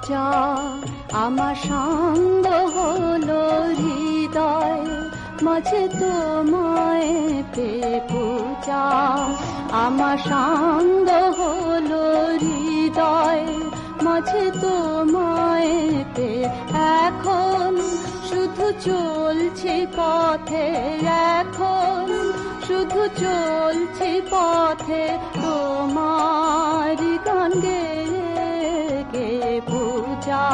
পূজা আমার সঙ্গ হলো হৃদয় মাঝে তোমায় পে পূজা আমার সঙ্গ হলো হৃদয় মাঝে তোমায় পে এখন শুধু চলছি পথে এখন শুধু চলছি পথে তোমার গান গেয়ে পূজা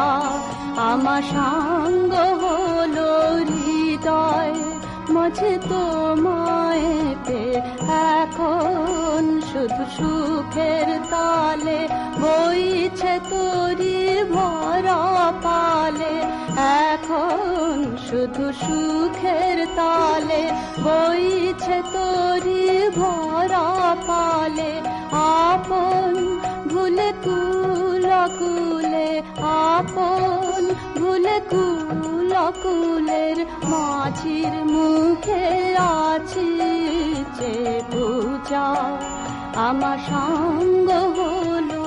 আমার সঙ্গ হলো হৃদয় মাঝে তোমায় পে এখন শুধু সুখের তালে বইছে তোরি ভরা পালে এখন শুধু সুখের তালে বইছে তোরি ভরা পালে আপন ভুলে কুলে আপন ভুলে কুলের মাঝির মুখে আছি যে পূজা আমার সঙ্গ হলো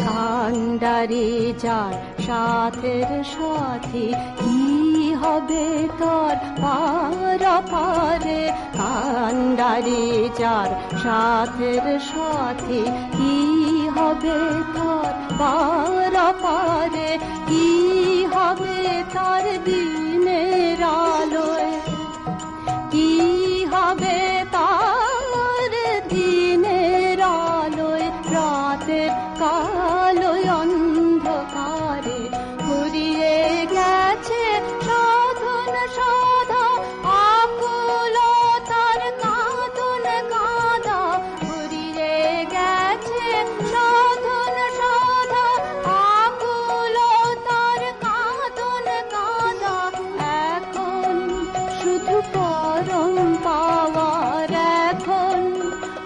কান্ডারি যার সাথের সাথী কি হবে তার পারে কান্ডারি যার সাথের সাথী কি হবে তার পারে কি হবে তার দিনের আলোয় কি হবে তার দিনের আলোয় রাতের কালোয় অন্ধকারে ঘুরিয়ে গেছে সাধন সাধা আকুল তার কাঁদন কাঁদা ঘুরিয়ে গেছে সাধন সাধা আকুল তার কাঁদন কাঁদা এখন শুধু পরম পাওয়ার এখন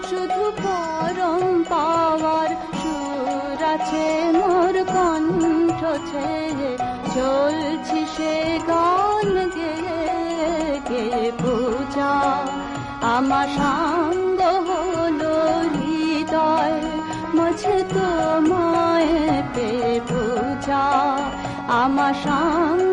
শুধু পরম পাওয়ার সুর আছে মোর কণ্ঠ ছেয়ে চলছি সে গান গেয়ে পূজা আমার সঙ্গ হলো হৃদয় মাঝে তোমায় পে পূজা আমার সঙ্গ